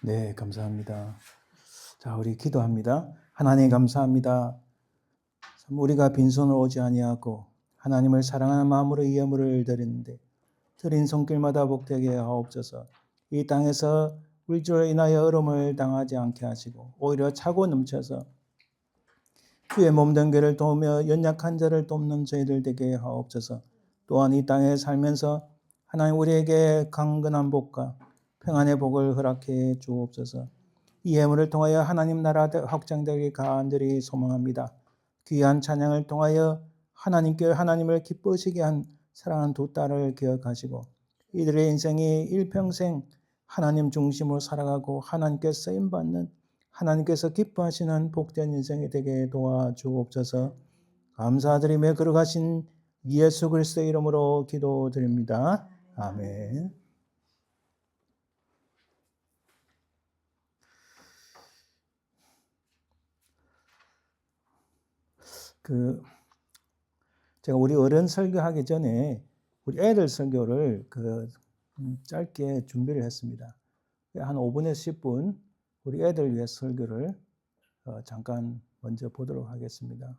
네, 감사합니다. 자, 우리 기도합니다. 하나님 감사합니다. 참 우리가 빈손으로 오지 아니하고 하나님을 사랑하는 마음으로 이 예물을 드리는데 드린 손길마다 복되게 하옵소서. 이 땅에서 물질로 인하여 얼음을 당하지 않게 하시고 오히려 차고 넘쳐서 주의 몸된 교를 도우며 연약한 자를 돕는 저희들 되게 하옵소서. 또한 이 땅에 살면서 하나님 우리에게 강건한 복과 평안의 복을 허락해 주옵소서. 이 예물을 통하여 하나님 나라 확장되기 간절히 소망합니다. 귀한 찬양을 통하여 하나님께 하나님을 기쁘시게 한 사랑하는 두 딸을 기억하시고 이들의 인생이 일평생 하나님 중심으로 살아가고 하나님께 쓰임받는, 하나님께서 기뻐하시는 복된 인생이 되게 도와주옵소서. 감사드리며 걸어가신 예수 그리스도의 이름으로 기도드립니다. 아멘. 제가 우리 어른 설교하기 전에 우리 애들 설교를 짧게 준비를 했습니다. 한 5분에서 10분 우리 애들 위해 설교를 잠깐 먼저 보도록 하겠습니다.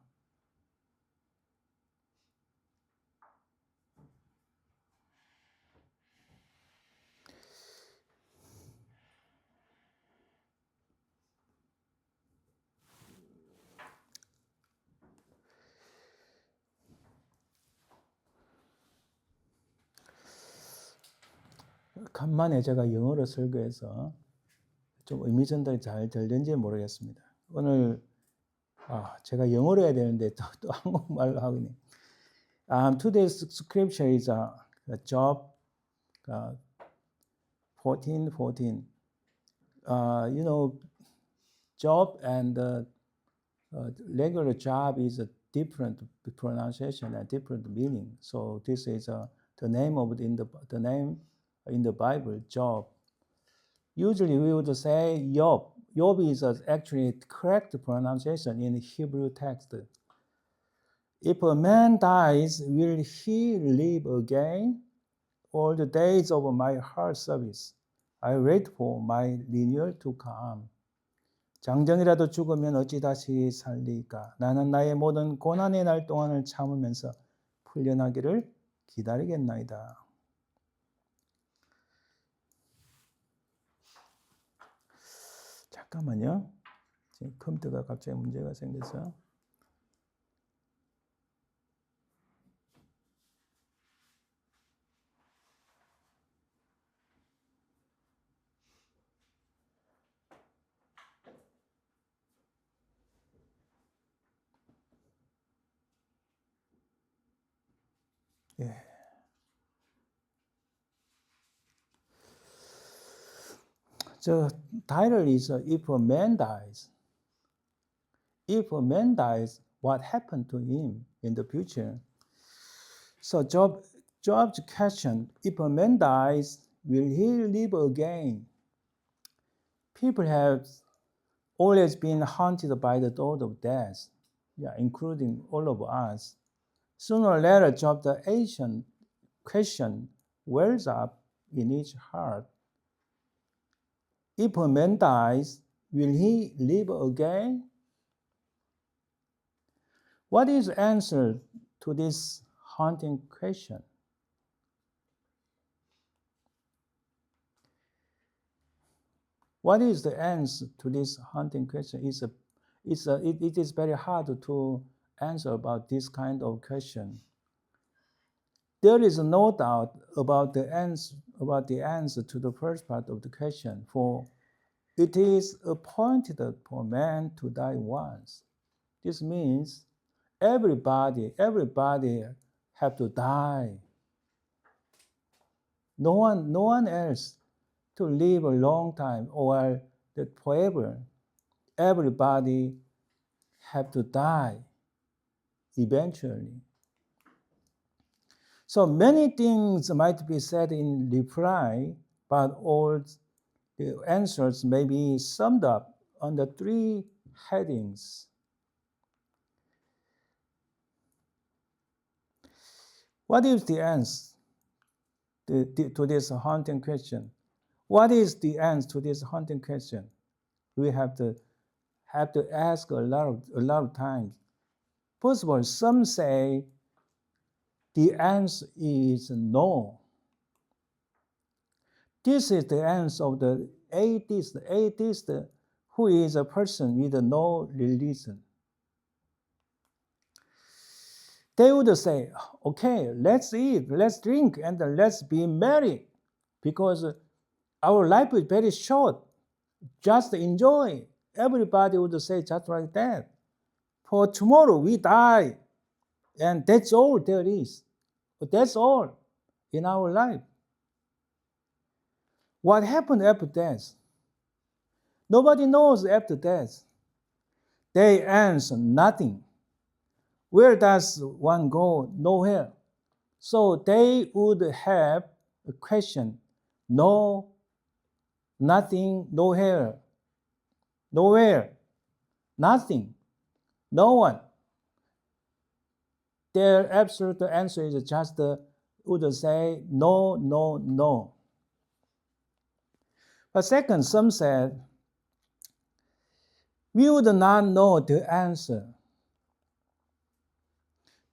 간만에 제가 영어로 설교해서 좀 의미 전달이 잘 들린지 모르겠습니다. 오늘 제가 영어로 해야 되는데 또 한국말로 하고 있네요. Today's scripture is Job 14:14. Job and regular job is a different pronunciation and different meaning. So this is the name of the name in the Bible, Job. Usually we would say Job. Job is actually correct pronunciation in Hebrew text. If a man dies, will he live again? All the days of my heart service, I wait for my renewal to come. 장정이라도 죽으면 어찌 다시 살리까? 나는 나의 모든 고난의 날 동안을 참으면서 풀려나기를 기다리겠나이다. 잠깐만요. 지금 컴퓨터가 갑자기 문제가 생겨서. The title is If a Man Dies. If a man dies, what happened to him in the future? So Job's question, if a man dies, will he live again? People have always been haunted by the thought of death, including all of us. Sooner or later, Job's ancient question wells up in each heart. If a man dies, will he live again? What is the answer to this haunting question? What is the answer to this haunting question? It is very hard to answer about this kind of question. There is no doubt about the answer to the first part of the question, for it is appointed for man to die once. This means everybody have to die. No one else to live a long time or forever. Everybody have to die eventually. So many things might be said in reply, but all the answers may be summed up under 3 headings. What is the answer to this haunting question? What is the answer to this haunting question? We have to ask a lot of times. First of all, some say the answer is no. This is the answer of the atheist. The atheist who is a person with no religion. They would say, okay, let's eat, let's drink, and let's be merry, because our life is very short. Just enjoy. Everybody would say just like that. For tomorrow we die, and that's all there is. That's all in our life. What happened after death? Nobody knows after death. They answer nothing. Where does one go? Nowhere. So they would have a question. No, nothing, nowhere. Nowhere. Nothing. No one. Their absolute answer is just would say no, no, no. But second, some said, we would not know the answer.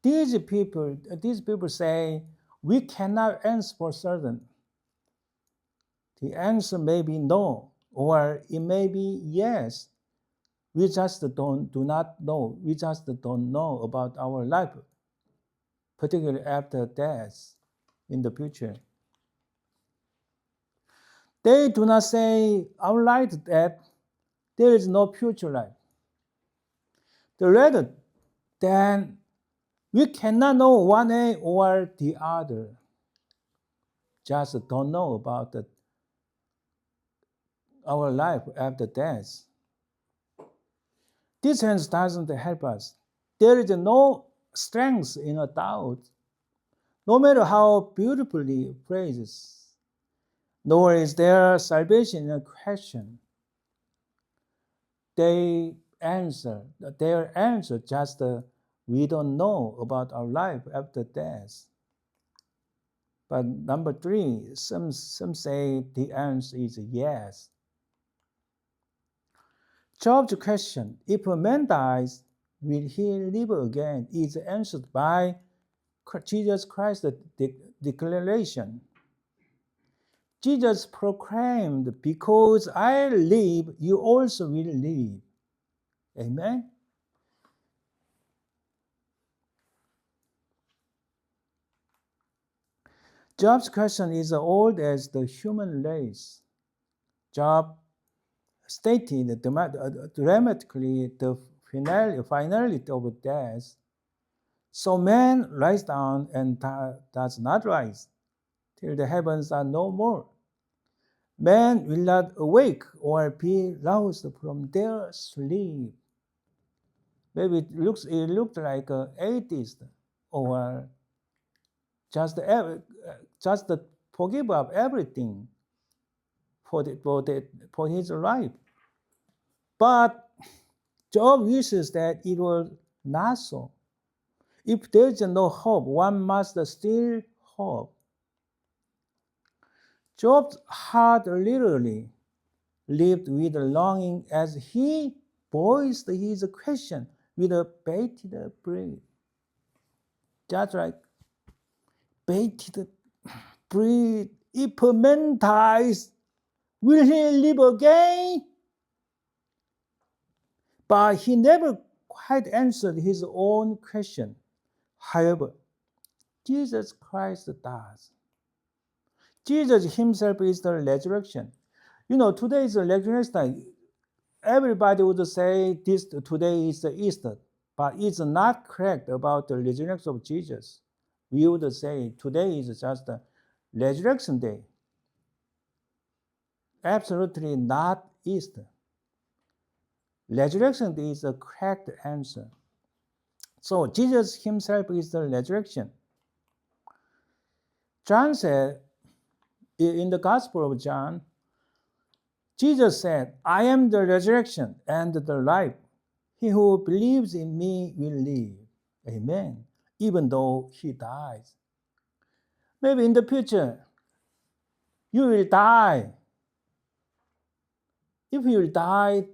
These people say, we cannot answer for certain. The answer may be no, or it may be yes. We just do not know. We just don't know about our life, particularly after death in the future. They do not say outright that there is no future life. Rather than we cannot know one way or the other. Just don't know about our life after death. This hence doesn't help us. There is no strength in a doubt, no matter how beautifully phrased, nor is there salvation in a question. Their answer just we don't know about our life after death. But number three, some say the answer is yes. Job's question, if a man dies, will he live again, is answered by Jesus Christ's declaration. Jesus proclaimed, because I live, you also will live. Amen? Job's question is as old as the human race. Job stated dramatically the finality of death. So man lies down and does not rise till the heavens are no more. Man will not awake or be roused from their sleep. Maybe it looked like an atheist or just forgive up everything for his life. But Job wishes that it was not so. If there is no hope, one must still hope. Job's heart literally lived with longing as he voiced his question with a bated breath. Just like bated breath. If a man dies, will he live again? But he never quite answered his own question. However, Jesus Christ does. Jesus himself is the resurrection. Today is the resurrection. Everybody would say today is the Easter, but it's not correct about the resurrection of Jesus. We would say today is just the resurrection day. Absolutely not Easter. Resurrection day is the correct answer. So Jesus himself is the resurrection. John said, in the Gospel of John, Jesus said, I am the resurrection and the life. He who believes in me will live. Amen. Even though he dies. Maybe in the future, you will die. If you will die,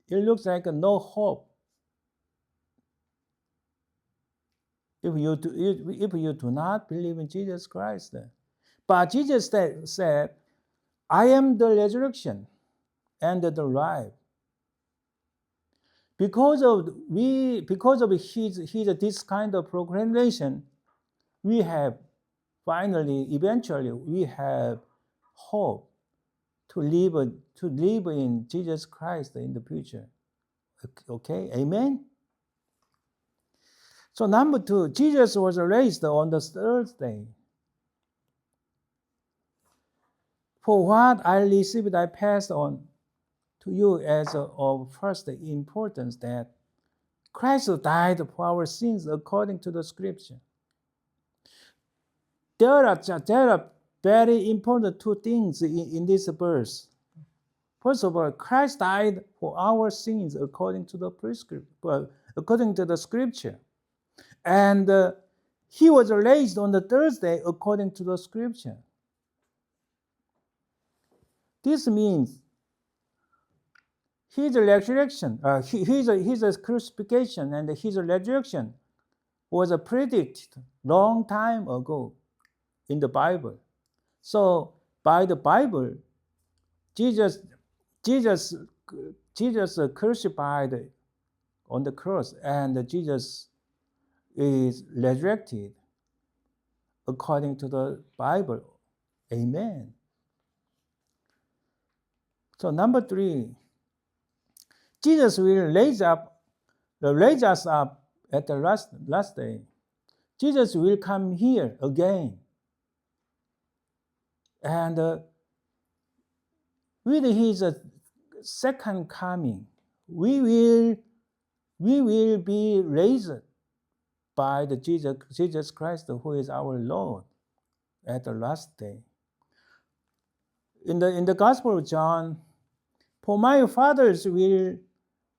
it looks like no hope. If you do not believe in Jesus Christ. But Jesus said, I am the resurrection and the life. Because of his this kind of proclamation, we have eventually we have hope to live in Jesus Christ in the future. Okay, amen. So number two, Jesus was raised on the third day. For what I received, I passed on to you as of first importance, that Christ died for our sins according to the Scripture. There are very important two things in this verse. First of all, Christ died for our sins according to the Scripture, and he was raised on the third day according to the Scripture. This means his resurrection, his crucifixion and his resurrection was predicted long time ago in the Bible. So by the Bible, Jesus crucified on the cross, and Jesus is resurrected according to the Bible. Amen. So number 3, Jesus will raise us up at the last day. Jesus will come here again, and with his second coming, we will be raised by the Jesus Christ, who is our Lord, at the last day. In the Gospel of John, for my Father's will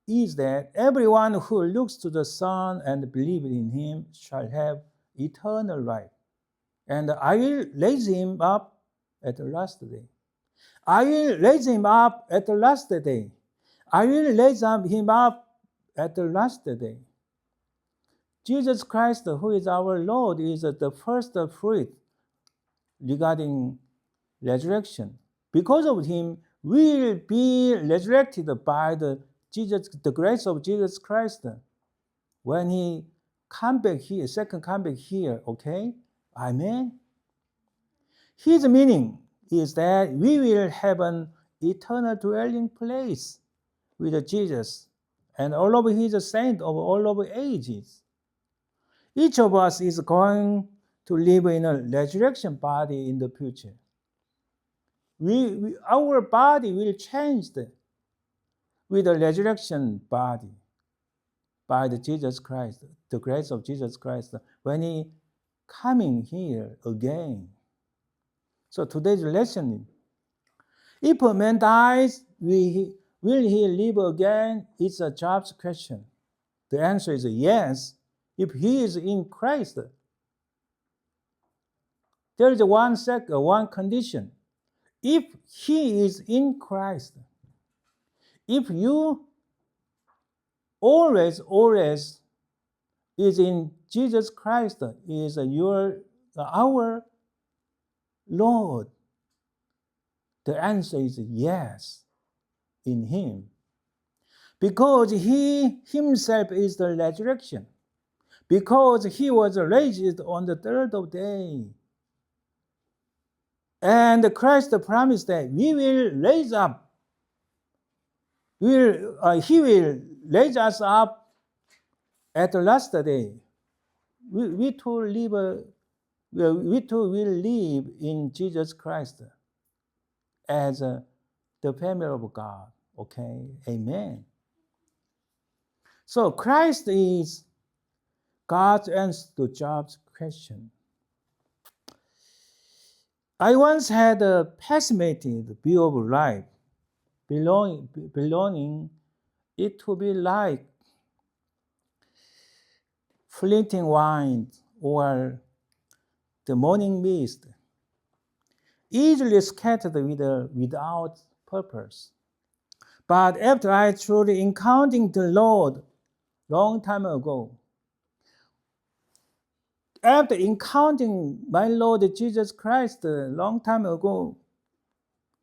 is that everyone who looks to the Son and believes in him shall have eternal life, and I will raise him up at the last day. I will raise him up at the last day. I will raise him up at the last day. Jesus Christ, who is our Lord, is the first fruit regarding resurrection. Because of him, we will be resurrected by the grace of Jesus Christ when he come back here, second come back here, okay? Amen. His meaning is that we will have an eternal dwelling place with Jesus and all of his saints of all of ages. Each of us is going to live in a resurrection body in the future. Our body will change with a resurrection body by the Jesus Christ, the grace of Jesus Christ, when he coming here again. So today's lesson, if a man dies, will he live again? It's a Job's question. The answer is yes, if he is in Christ. There is one condition. If he is in Christ, if you always is in Jesus Christ, is our Lord, the answer is yes, in him. Because he himself is the resurrection. Because he was raised on the third day. And Christ promised that we will raise up. He will raise us up at the last day. We too will live in Jesus Christ as the family of God. Okay, amen. So Christ is God's answer to Job's question. I once had a pessimistic view of life, belonging it to be like fleeting wind or the morning mist, easily scattered without purpose. But after I truly encountered the Lord long time ago, after encountering my Lord Jesus Christ a long time ago,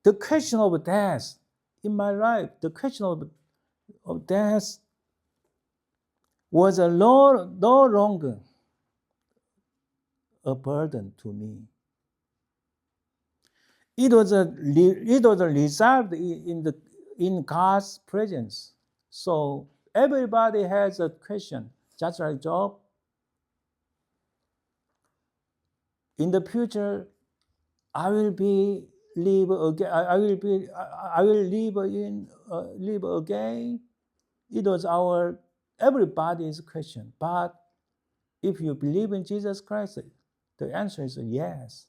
the question of death in my life, the question of death was no longer a burden to me. It was resolved in God's presence. So everybody has a question, just like Job. In the future, I will be live again. I will live again. It was everybody's question. But if you believe in Jesus Christ, the answer is yes.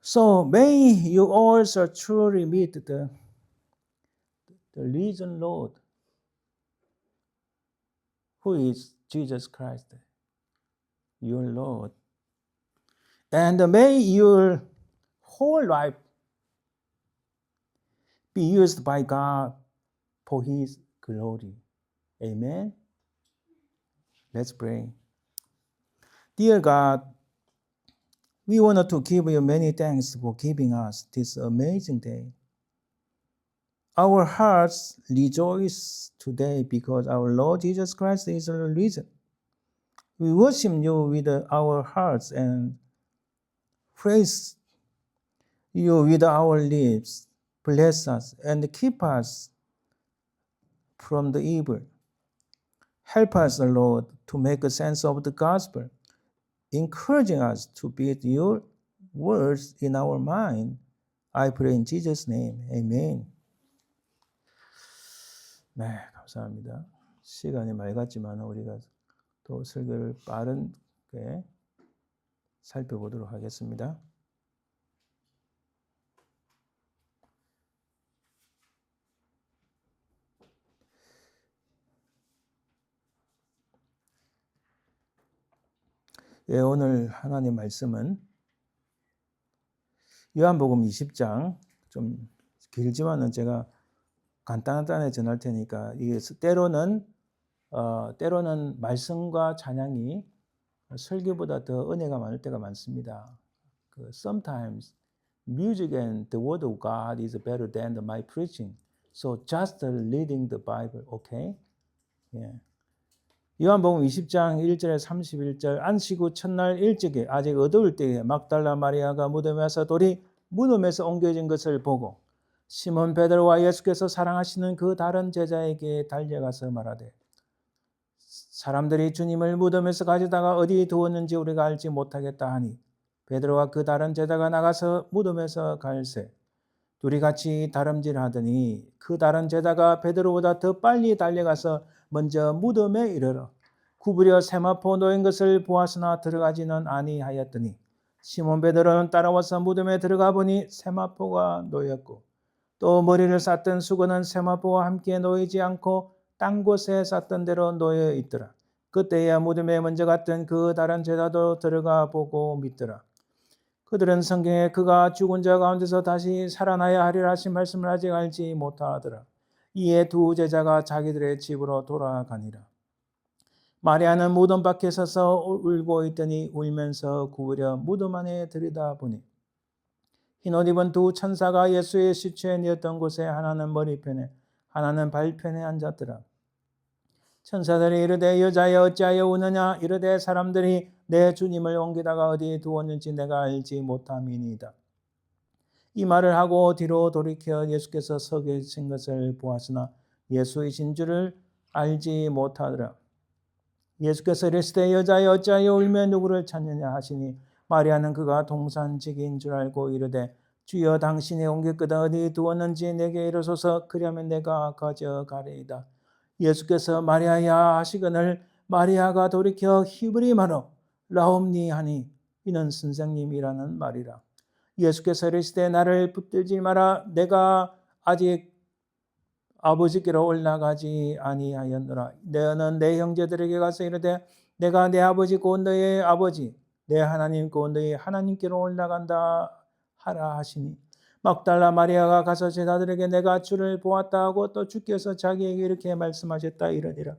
So may you also truly meet the risen Lord, who is Jesus Christ, your Lord. And may your whole life be used by God for His glory. Amen. Let's pray. Dear God, we want to give you many thanks for giving us this amazing day. Our hearts rejoice today because our Lord Jesus Christ is risen. We worship you with our hearts and praise you with our lips. Bless us and keep us from the evil. Help us, Lord, to make a sense of the gospel, encouraging us to beat your words in our mind. I pray in Jesus' name. Amen. 네, 감사합니다. 시간이 많이 갔지만 우리가 또 설교를 빠르게 살펴보도록 하겠습니다. 예, 오늘 하나님 말씀은 요한복음 20장, 좀 길지만은 제가 간단하게 전할 테니까 이게 때로는 말씀과 찬양이 설교보다 더 은혜가 많을 때가 많습니다. Sometimes music and the word of God is better than my preaching. So just reading the Bible, okay? 예. 요한복음 20장 1절에 31절 안식 후 첫날 일찍에 아직 어두울 때에 막달라 마리아가 무덤에 와서 돌이 무덤에서 옮겨진 것을 보고 시몬 베드로와 예수께서 사랑하시는 그 다른 제자에게 달려가서 말하되 사람들이 주님을 무덤에서 가져다가 어디 두었는지 우리가 알지 못하겠다 하니 베드로와 그 다른 제자가 나가서 무덤에서 갈새 둘이 같이 다름질하더니 그 다른 제자가 베드로보다 더 빨리 달려가서 먼저 무덤에 이르러 구부려 세마포 놓인 것을 보았으나 들어가지는 아니하였더니 시몬 베드로는 따라와서 무덤에 들어가 보니 세마포가 놓였고 또 머리를 쌌던 수건은 세마포와 함께 놓이지 않고 딴 곳에 쌌던 대로 놓여 있더라. 그때야 무덤에 먼저 갔던 그 다른 제자도 들어가 보고 믿더라. 그들은 성경에 그가 죽은 자 가운데서 다시 살아나야 하리라 하신 말씀을 아직 알지 못하더라. 이에 두 제자가 자기들의 집으로 돌아가니라. 마리아는 무덤 밖에 서서 울고 있더니 울면서 구부려 무덤 안에 들여다보니 흰옷 입은 두 천사가 예수의 시체에 뉘었던 곳에 하나는 머리편에 하나는 발편에 앉았더라. 천사들이 이르되 여자여 어찌하여 우느냐 이르되 사람들이 내 주님을 옮기다가 어디 두었는지 내가 알지 못함이니이다. 이 말을 하고 뒤로 돌이켜 예수께서 서 계신 것을 보았으나 예수이신 줄을 알지 못하더라. 예수께서 이르시되 여자여 어찌하여 울며 누구를 찾느냐 하시니 마리아는 그가 동산직인 줄 알고 이르되 주여 당신이 옮겼거든 어디 두었는지 내게 이르소서 그리하면 내가 가져가리이다. 예수께서 마리아야 하시거늘 마리아가 돌이켜 히브리 말로 라옵니 하니 이는 선생님이라는 말이라. 예수께서 이르시되 나를 붙들지 마라 내가 아직 아버지께로 올라가지 아니하였노라. 너는 내 형제들에게 가서 이르되 내가 내 아버지 곧 너의 아버지 내 하나님 곧 너의 하나님께로 올라간다 하라 하시니 막달라 마리아가 가서 제자들에게 내가 주를 보았다 하고 또 주께서 자기에게 이렇게 말씀하셨다 이러니라.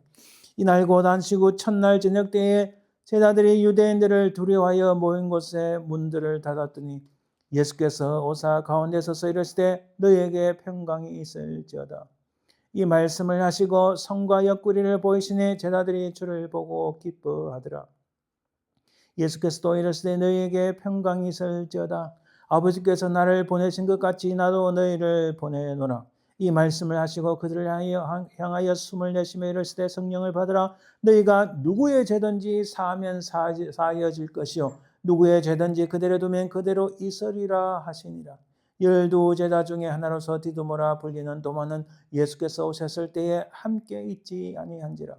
이날 곧 안식 후 첫날 저녁 때에 제자들이 유대인들을 두려워하여 모인 곳에 문들을 닫았더니 예수께서 오사 가운데 서서 이르시되 너희에게 평강이 있을지어다. 이 말씀을 하시고 성과 옆구리를 보이시니 제자들이 주를 보고 기뻐하더라. 예수께서 또 이르시되 너희에게 평강이 있을지어다. 아버지께서 나를 보내신 것 같이 나도 너희를 보내노라. 이 말씀을 하시고 그들을 향하여 숨을 내쉬며 이르시되 성령을 받으라. 너희가 누구의 죄든지 사하면 사하여질 것이요 누구의 죄든지 그대로 두면 그대로 있으리라 하시니라. 12제자 중에 하나로서 디두모라 불리는 도마는 예수께서 오셨을 때에 함께 있지 아니한지라.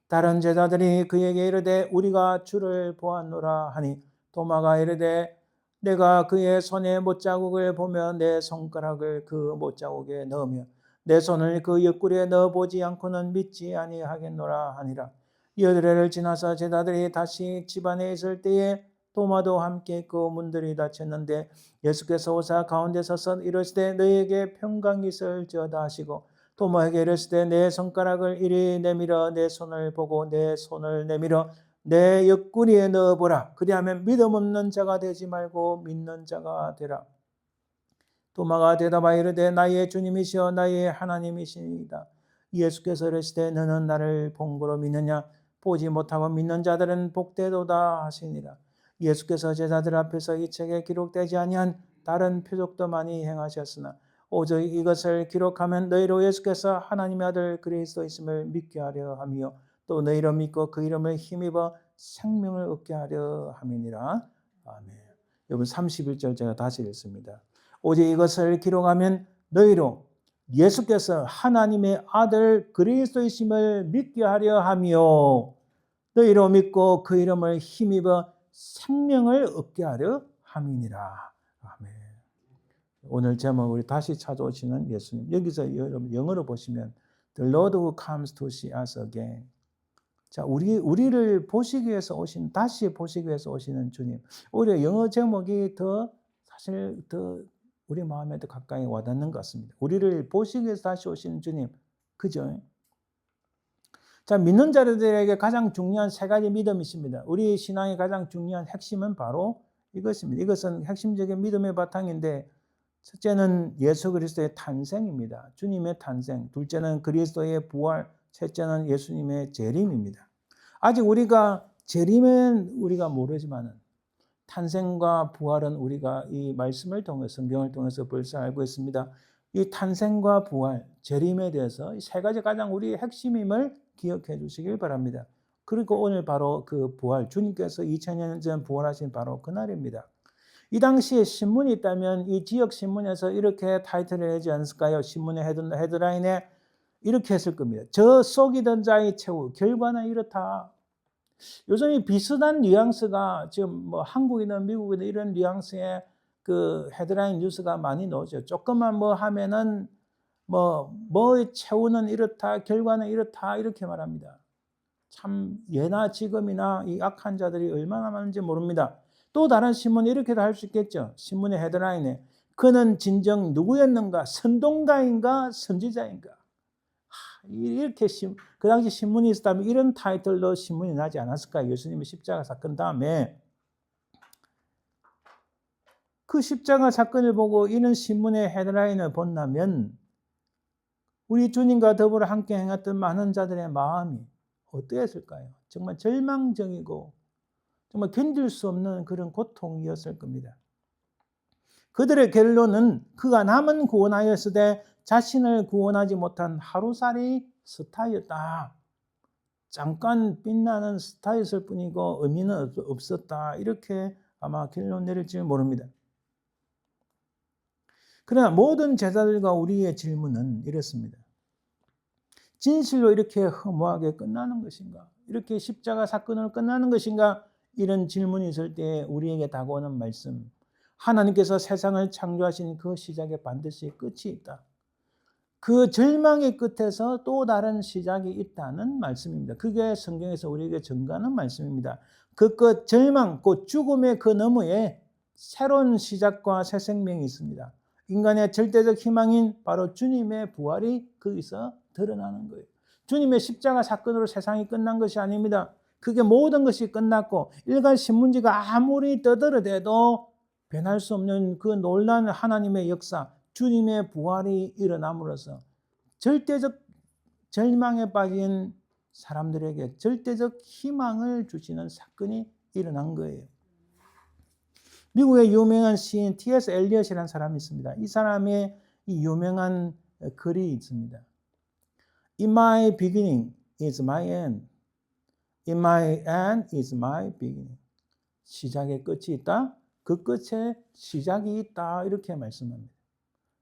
다른 제자들이 그에게 이르되 우리가 주를 보았노라 하니 도마가 이르되 내가 그의 손에 못자국을 보며 내 손가락을 그 못자국에 넣으며 내 손을 그 옆구리에 넣어보지 않고는 믿지 아니하겠노라 하니라. 여드레를 지나서 제자들이 다시 집안에 있을 때에 도마도 함께 있고 문들이 닫혔는데 예수께서 오사 가운데 서서 이르시되 너희에게 평강이 있을지어다 하시고 도마에게 이르시되 내 손가락을 이리 내밀어 내 손을 보고 내 손을 내밀어 내 옆구리에 넣어보라. 그리하면 믿음 없는 자가 되지 말고 믿는 자가 되라. 도마가 대답하여 이르되 나의 주님이시여 나의 하나님이시니이다. 예수께서 이르시되 너는 나를 본 거로 믿느냐? 보지 못하고 믿는 자들은 복되도다 하시니라. 예수께서 제자들 앞에서 이 책에 기록되지 아니한 다른 표적도 많이 행하셨으나 오직 이것을 기록하면 너희로 예수께서 하나님의 아들 그리스도이심을 믿게 하려 함이요 또 너희로 믿고 그 이름을 힘입어 생명을 얻게 하려 함이니라. 아멘. 여러분 31절 제가 다시 읽습니다. 오직 이것을 기록하면 너희로 예수께서 하나님의 아들 그리스도이심을 믿게 하려 함이요 너희로 믿고 그 이름을 힘입어 생명을 얻게 하려 함이니라. 아멘. 오늘 제목 우리 다시 찾아오시는 예수님. 여기서 여러분 영어로 보시면 The Lord who comes to see us again. 자, 우리를 보시기 위해서 다시 보시기 위해서 오시는 주님. 오히려 영어 제목이 사실 더 우리 마음에 더 가까이 와닿는 것 같습니다. 우리를 보시기 위해서 다시 오시는 주님. 그죠? 자, 믿는 자들에게 가장 중요한 세 가지 믿음이 있습니다. 우리 신앙의 가장 중요한 핵심은 바로 이것입니다. 이것은 핵심적인 믿음의 바탕인데 첫째는 예수 그리스도의 탄생입니다. 주님의 탄생. 둘째는 그리스도의 부활. 셋째는 예수님의 재림입니다. 아직 우리가 재림은 우리가 모르지만은 탄생과 부활은 우리가 이 말씀을 통해서 성경을 통해서 벌써 알고 있습니다. 이 탄생과 부활, 재림에 대해서 이 세 가지 가장 우리의 핵심임을 기억해 주시길 바랍니다. 그리고 오늘 바로 그 부활, 주님께서 2000년 전 부활하신 바로 그날입니다. 이 당시에 신문이 있다면 이 지역 신문에서 이렇게 타이틀을 내지 않았을까요? 신문의 헤드라인에 이렇게 했을 겁니다. 저 속이던 자의 최후, 결과는 이렇다. 요즘 이 비슷한 뉘앙스가 지금 뭐 한국이든 미국이든 이런 뉘앙스의 그 헤드라인 뉴스가 많이 나오죠. 조금만 뭐 하면은 뭐의 최후는 이렇다, 결과는 이렇다 이렇게 말합니다. 참 예나 지금이나 이 악한 자들이 얼마나 많은지 모릅니다. 또 다른 신문 이렇게도 할 수 있겠죠. 신문의 헤드라인에 그는 진정 누구였는가? 선동가인가? 선지자인가? 이렇게 그 당시 신문이 있었다면 이런 타이틀로 신문이 나지 않았을까요? 예수님의 십자가 사건 다음에 그 십자가 사건을 보고 이런 신문의 헤드라인을 본다면 우리 주님과 더불어 함께 행했던 많은 자들의 마음이 어떠했을까요? 정말 절망적이고 정말 견딜 수 없는 그런 고통이었을 겁니다. 그들의 결론은 그가 남은 구원하였으되 자신을 구원하지 못한 하루살이 스타였다. 잠깐 빛나는 스타였을 뿐이고 의미는 없었다. 이렇게 아마 결론 내릴지 모릅니다. 그러나 모든 제자들과 우리의 질문은 이렇습니다. 진실로 이렇게 허무하게 끝나는 것인가? 이렇게 십자가 사건으로 끝나는 것인가? 이런 질문이 있을 때 우리에게 다가오는 말씀. 하나님께서 세상을 창조하신 그 시작에 반드시 끝이 있다. 그 절망의 끝에서 또 다른 시작이 있다는 말씀입니다. 그게 성경에서 우리에게 전가하는 말씀입니다. 그 끝, 절망, 그 죽음의 그 너머에 새로운 시작과 새 생명이 있습니다. 인간의 절대적 희망인 바로 주님의 부활이 거기서 드러나는 거예요. 주님의 십자가 사건으로 세상이 끝난 것이 아닙니다. 그게 모든 것이 끝났고 일간 신문지가 아무리 떠들어대도 변할 수 없는 그 놀라운 하나님의 역사, 주님의 부활이 일어남으로써 절대적 절망에 빠진 사람들에게 절대적 희망을 주시는 사건이 일어난 거예요. 미국의 유명한 시인 T.S. 엘리엇이라는 사람이 있습니다. 이 사람의 이 유명한 글이 있습니다. In my beginning is my end. In my end is my beginning. 시작에 끝이 있다. 그 끝에 시작이 있다. 이렇게 말씀합니다.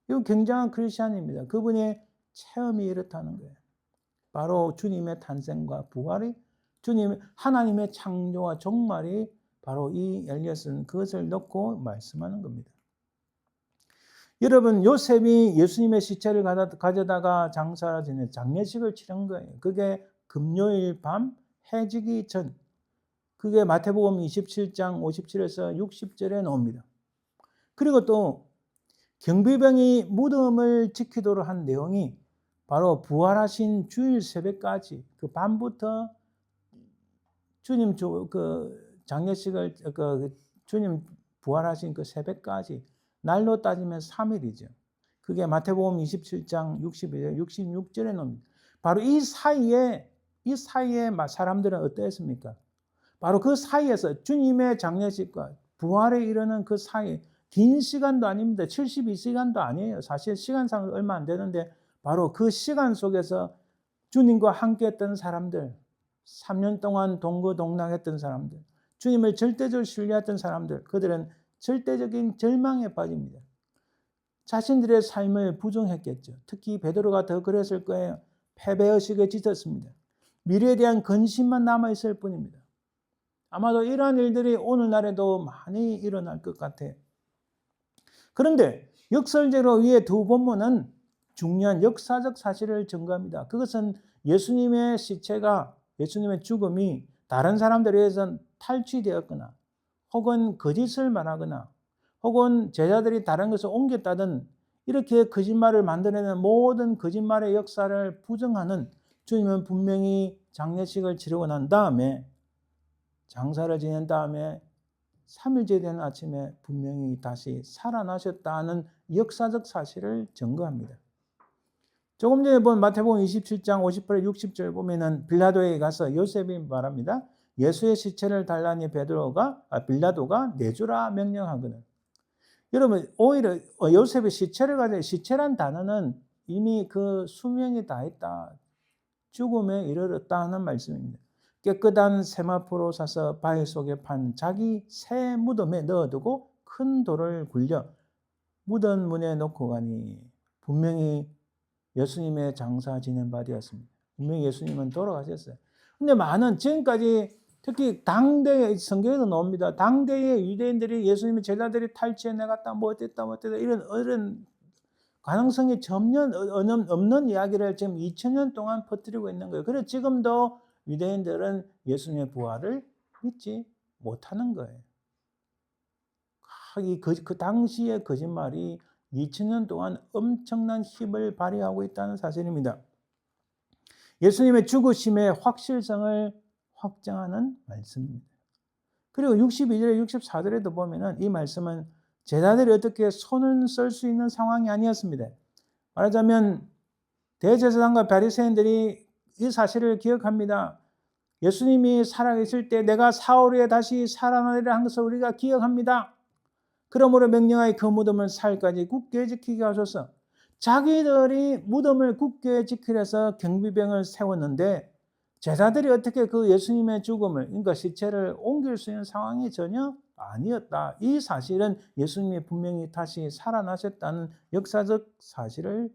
이건 굉장한 크리스천입니다. 그분의 체험이 이렇다는 거예요. 바로 주님의 탄생과 부활이 하나님의 창조와 종말이 바로 이 엘리엇은 그것을 넣고 말씀하는 겁니다. 여러분, 요셉이 예수님의 시체를 가져다가 장사를 지내 장례식을 치른 거예요. 그게 금요일 밤 해지기 전. 그게 마태복음 27장 57에서 60절에 나옵니다. 그리고 또 경비병이 무덤을 지키도록 한 내용이 바로 부활하신 주일 새벽까지 그 밤부터 주님 장례식을 주님 부활하신 그 새벽까지 날로 따지면 3일이죠. 그게 마태복음 27장 66절에 나옵니다. 바로 이 사이에 사람들은 어땠습니까? 바로 그 사이에서 주님의 장례식과 부활에 이르는 그 사이 긴 시간도 아닙니다. 72시간도 아니에요. 사실 시간상 얼마 안 되는데 바로 그 시간 속에서 주님과 함께 했던 사람들, 3년 동안 동거동락했던 사람들, 주님을 절대적으로 신뢰했던 사람들, 그들은 절대적인 절망에 빠집니다. 자신들의 삶을 부정했겠죠. 특히 베드로가 더 그랬을 거예요. 패배의식에 짙었습니다. 미래에 대한 근심만 남아있을 뿐입니다. 아마도 이러한 일들이 오늘날에도 많이 일어날 것 같아요. 그런데 역설적으로 위에 두 본문은 중요한 역사적 사실을 증거합니다. 그것은 예수님의 시체가, 예수님의 죽음이 다른 사람들에 의해서 탈취되었거나 혹은 거짓을 말하거나 혹은 제자들이 다른 것을 옮겼다든 이렇게 거짓말을 만들어내는 모든 거짓말의 역사를 부정하는 주님은 분명히 장례식을 치르고 난 다음에 장사를 지낸 다음에 3일째 되는 아침에 분명히 다시 살아나셨다는 역사적 사실을 증거합니다. 조금 전에 본 마태복음 27장 58에 60절 보면은 빌라도에게 가서 요셉이 말합니다. 예수의 시체를 달라니 빌라도가 내주라 명령하거든. 여러분, 오히려 요셉의 시체를 가져 시체란 단어는 이미 그 수명이 다했다. 죽음에 이르렀다 하는 말씀입니다. 깨끗한 세마포로 사서 바위 속에 판 자기 새 무덤에 넣어두고 큰 돌을 굴려 무덤 문에 놓고 가니 분명히 예수님의 장사 지낸 바 되었습니다. 분명히 예수님은 돌아가셨어요. 근데 많은 지금까지 특히 당대의 성경에도 나옵니다. 당대의 유대인들이 예수님의 제자들이 탈취해 내갔다 뭐 어땠다 이런 가능성이 전혀 없는 이야기를 지금 2000년 동안 퍼뜨리고 있는 거예요. 그래서 지금도 유대인들은 예수님의 부활을 믿지 못하는 거예요. 그 당시의 거짓말이 2000년 동안 엄청난 힘을 발휘하고 있다는 사실입니다. 예수님의 죽으심의 확실성을 확정하는 말씀입니다. 그리고 62절에 64절에도 보면은 이 말씀은 제자들이 어떻게 손을 쓸 수 있는 상황이 아니었습니다. 말하자면 대제사장과 바리새인들이 이 사실을 기억합니다. 예수님이 살아계실 때 내가 사흘 후에 다시 살아나리라 한 것을 우리가 기억합니다. 그러므로 명령하여 그 무덤을 사흘까지 굳게 지키게 하소서. 자기들이 무덤을 굳게 지키려 해서 경비병을 세웠는데 제자들이 어떻게 그 예수님의 죽음을, 그러니까 시체를 옮길 수 있는 상황이 전혀 아니었다. 이 사실은 예수님이 분명히 다시 살아나셨다는 역사적 사실을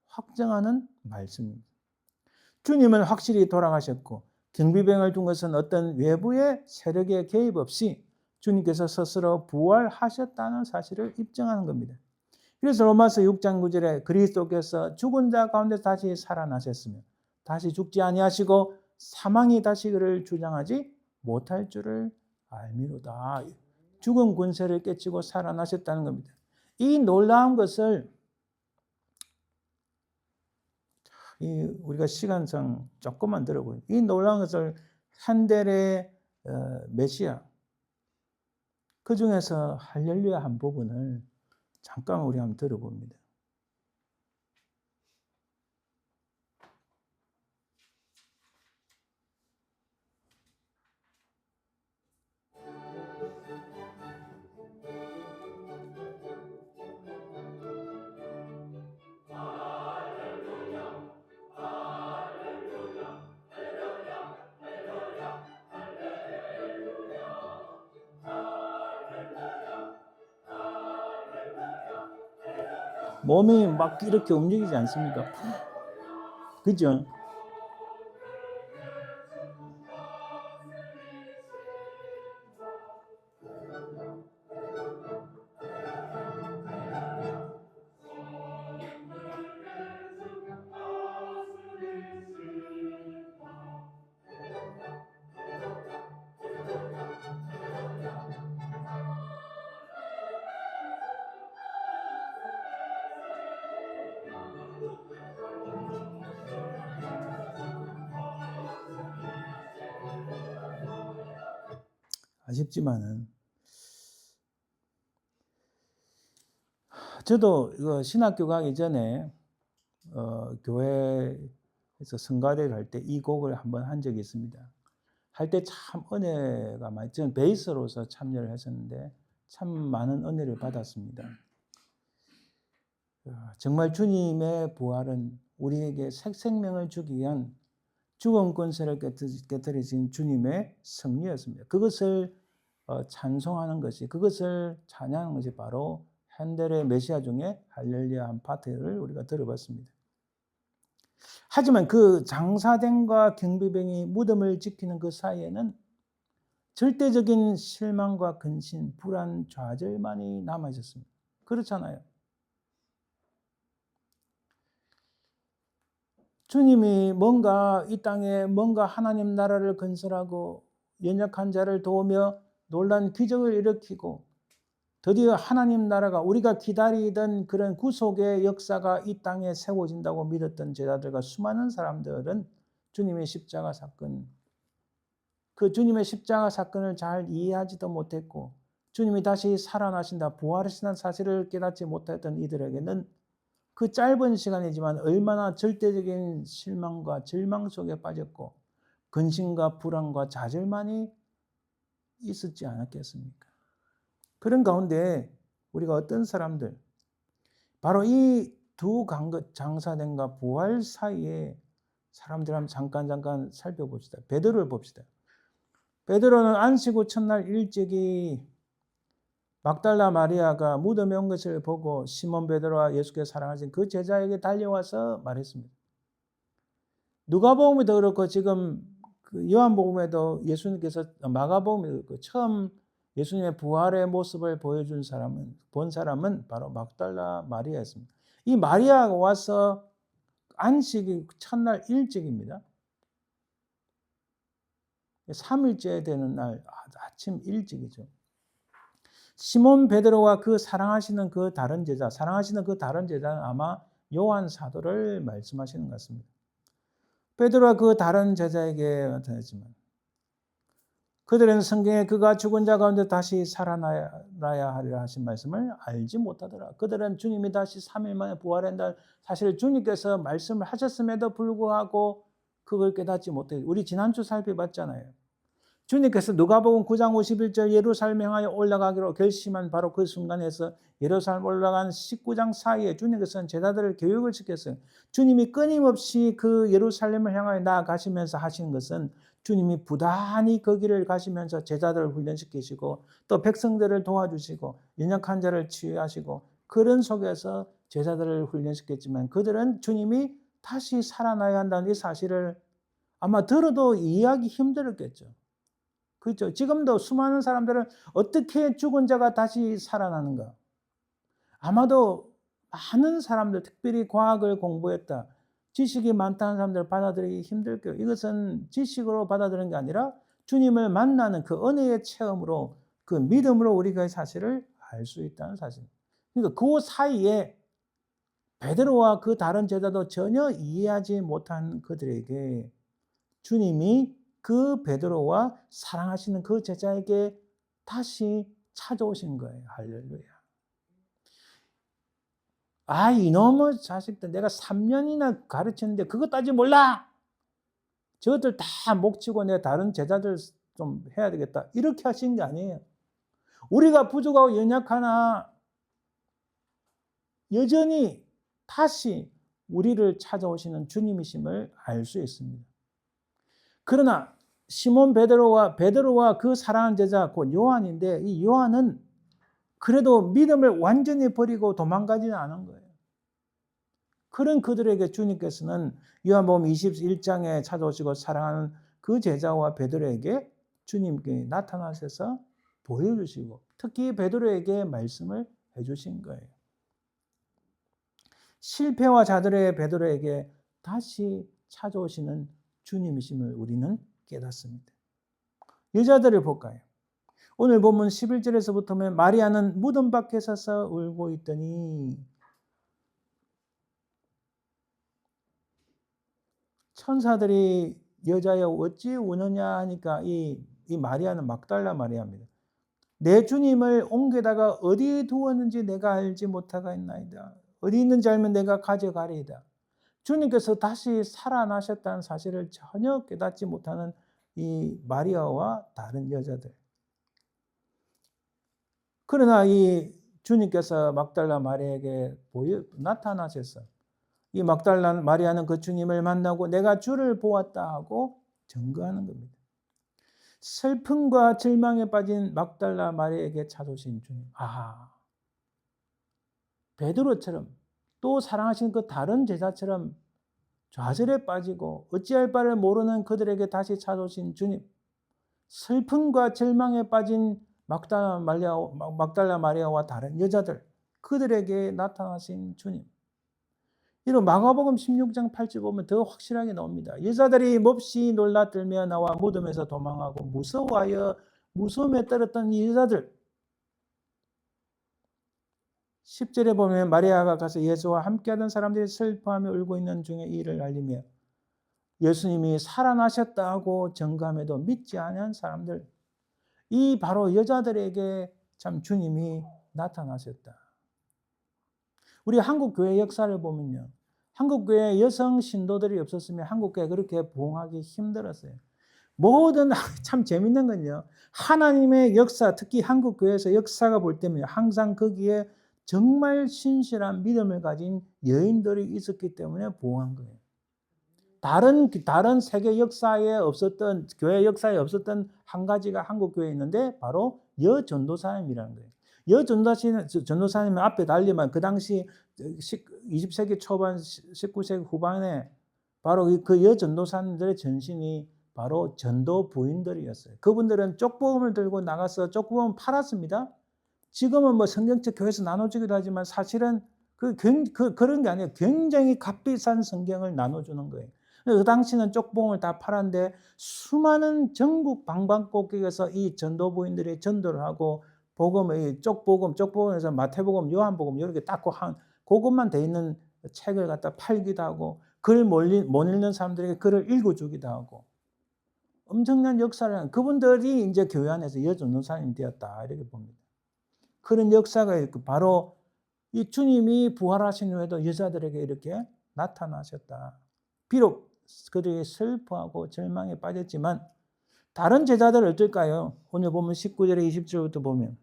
확정하는 말씀입니다. 주님은 확실히 돌아가셨고 경비병을 둔 것은 어떤 외부의 세력의 개입 없이 주님께서 스스로 부활하셨다는 사실을 입증하는 겁니다. 그래서 로마서 6장 9절에 그리스도께서 죽은 자 가운데 다시 살아나셨으며 다시 죽지 아니하시고 사망이 다시 그를 주장하지 못할 줄을 알미로다. 죽은 권세를 깨치고 살아나셨다는 겁니다. 이 놀라운 것을 우리가 시간상 조금만 들어보요. 이 놀라운 것을 한델의 메시아 그 중에서 할렐루야 한 부분을 잠깐 우리 한번 들어봅니다. 몸이 막 이렇게 움직이지 않습니까? 그죠? 아쉽지만은 저도 이거 신학교 가기 전에 교회에서 성가대를 할 때 이 곡을 한번 한 적이 있습니다. 할 때 참 은혜가 많이, 저는 베이스로서 참여를 했었는데 참 많은 은혜를 받았습니다. 정말 주님의 부활은 우리에게 새 생명을 주기 위한 죽은 권세를 깨뜨리신 주님의 승리였습니다. 그것을 찬송하는 것이, 그것을 찬양하는 것이 바로 핸델의 메시아 중에 할렐루야 한 파트를 우리가 들어봤습니다. 하지만 그 장사된과 경비병이 무덤을 지키는 그 사이에는 절대적인 실망과 근심, 불안, 좌절만이 남아 있었습니다. 그렇잖아요. 주님이 뭔가 이 땅에 뭔가 하나님 나라를 건설하고 연약한 자를 도우며 놀라운 기적을 일으키고 드디어 하나님 나라가 우리가 기다리던 그런 구속의 역사가 이 땅에 세워진다고 믿었던 제자들과 수많은 사람들은 주님의 십자가 사건, 그 주님의 십자가 사건을 잘 이해하지도 못했고 주님이 다시 살아나신다, 부활하신다는 사실을 깨닫지 못했던 이들에게는 그 짧은 시간이지만 얼마나 절대적인 실망과 절망 속에 빠졌고 근심과 불안과 좌절만이 있었지 않았겠습니까? 그런 가운데 우리가 어떤 사람들, 바로 이 두 장사된과 부활 사이에 사람들 한번 잠깐 살펴봅시다. 베드로를 봅시다. 베드로는 안식 후 첫날 일찍이 막달라 마리아가 무덤에 온 것을 보고 시몬 베드로와 예수께서 사랑하신 그 제자에게 달려와서 말했습니다. 누가복음에도 그렇고 지금 그 요한복음에도 예수님께서, 마가복음에도 그렇고 처음 예수님의 부활의 모습을 보여준 본 사람은 바로 막달라 마리아였습니다. 이 마리아가 와서 안식이 첫날 일찍입니다. 3일째 되는 날 아침 일찍이죠. 시몬 베드로와 그 사랑하시는 그 다른 제자는 아마 요한 사도를 말씀하시는 것 같습니다. 베드로와 그 다른 제자에게 나타났지만 그들은 성경에 그가 죽은 자 가운데 다시 살아나야 하리라 하신 말씀을 알지 못하더라. 그들은 주님이 다시 3일 만에 부활한다는 사실을 주님께서 말씀을 하셨음에도 불구하고 그걸 깨닫지 못해. 우리 지난주 살펴봤잖아요. 주님께서 누가복음 9장 51절 예루살렘 향하여 올라가기로 결심한 바로 그 순간에서 예루살렘 올라간 19장 사이에 주님께서는 제자들을 교육을 시켰어요. 주님이 끊임없이 그 예루살렘을 향하여 나아가시면서 하시는 것은 주님이 부단히 거기를 가시면서 제자들을 훈련시키시고 또 백성들을 도와주시고 연약한 자를 치유하시고 그런 속에서 제자들을 훈련시켰지만 그들은 주님이 다시 살아나야 한다는 이 사실을 아마 들어도 이해하기 힘들었겠죠. 그렇죠. 지금도 수많은 사람들은 어떻게 죽은 자가 다시 살아나는가? 아마도 많은 사람들, 특별히 과학을 공부했다, 지식이 많다는 사람들 받아들이기 힘들 거예요. 이것은 지식으로 받아들이는 게 아니라 주님을 만나는 그 은혜의 체험으로, 그 믿음으로 우리가 이 사실을 알 수 있다는 사실. 그러니까 그 사이에 베드로와 그 다른 제자도 전혀 이해하지 못한 그들에게 주님이 그 베드로와 사랑하시는 그 제자에게 다시 찾아오신 거예요. 할렐루야. 아, 이놈의 자식들 내가 3년이나 가르쳤는데 그것까지 몰라. 저것들 다 목치고 내 다른 제자들 좀 해야 되겠다. 이렇게 하신 게 아니에요. 우리가 부족하고 연약하나 여전히 다시 우리를 찾아오시는 주님이심을 알 수 있습니다. 그러나 시몬 베드로와 그 사랑하는 제자 곧 요한인데 이 요한은 그래도 믿음을 완전히 버리고 도망가지는 않은 거예요. 그런 그들에게 주님께서는 요한복음 21장에 찾아오시고 사랑하는 그 제자와 베드로에게 주님께 나타나셔서 보여주시고 특히 베드로에게 말씀을 해주신 거예요. 실패와 자들의 베드로에게 다시 찾아오시는 주님이심을 우리는 깨닫습니다. 여자들을 볼까요? 오늘 본문 11절에서부터 보면 마리아는 무덤 밖에 서서 울고 있더니 천사들이 여자여 어찌 우느냐 하니까 이 마리아는 막달라 마리아입니다. 내 주님을 옹게다가 어디에 두었는지 내가 알지 못하겠나이다. 어디 있는지 알면 내가 가져가리이다. 주님께서 다시 살아나셨다는 사실을 전혀 깨닫지 못하는 이 마리아와 다른 여자들. 그러나 이 주님께서 막달라 마리아에게 나타나셔서 이 막달라 마리아는 그 주님을 만나고 내가 주를 보았다 하고 증거하는 겁니다. 슬픔과 절망에 빠진 막달라 마리아에게 찾아오신 주님. 베드로처럼 또 사랑하신 그 다른 제자처럼 좌절에 빠지고 어찌할 바를 모르는 그들에게 다시 찾아오신 주님. 슬픔과 절망에 빠진 막달라 마리아와 다른 여자들, 그들에게 나타나신 주님. 이런 마가복음 16장 8절 보면 더 확실하게 나옵니다. 여자들이 몹시 놀라들며 나와 무덤에서 도망하고 무서워하여 무서움에 떨었던 여자들. 10절에 보면 마리아가 가서 예수와 함께하던 사람들이 슬퍼하며 울고 있는 중에 이 일을 알리며 예수님이 살아나셨다고 증거함에도 믿지 않은 사람들, 이 바로 여자들에게 참 주님이 나타나셨다. 우리 한국교회 역사를 보면요, 한국교회 여성 신도들이 없었으면 한국교회 그렇게 부흥하기 힘들었어요. 모든 참 재밌는 건요, 하나님의 역사, 특히 한국교회에서 역사가 볼 때면 항상 거기에 정말 신실한 믿음을 가진 여인들이 있었기 때문에 부흥한 거예요. 다른 세계 역사에 없었던, 교회 역사에 없었던 한 가지가 한국교회에 있는데 바로 여전도사님이라는 거예요. 여전도사님은 앞에 달리면 그 당시 20세기 초반, 19세기 후반에 바로 그 여전도사님들의 전신이 바로 전도 부인들이었어요. 그분들은 쪽복음을 들고 나가서 쪽복음을 팔았습니다. 지금은 뭐 성경책 교회에서 나눠주기도 하지만 사실은 그런 게 아니에요. 굉장히 값비싼 성경을 나눠주는 거예요. 그 당시는 쪽봉을 다 팔았는데 수많은 전국 방방곡곡에서 이 전도부인들이 전도를 하고 복음의 쪽복음에서 마태복음, 요한복음 이렇게 딱 그것만 돼 있는 책을 갖다 팔기도 하고 글 못 읽는 사람들에게 글을 읽어주기도 하고 엄청난 역사를 한 그분들이 이제 교회 안에서 여전도사님이 되었다 이렇게 봅니다. 그런 역사가 있고 바로 이 주님이 부활하신 후에도 여자들에게 이렇게 나타나셨다. 비록 그들이 슬퍼하고 절망에 빠졌지만 다른 제자들은 어떨까요? 오늘 보면 19절에 20절부터 보면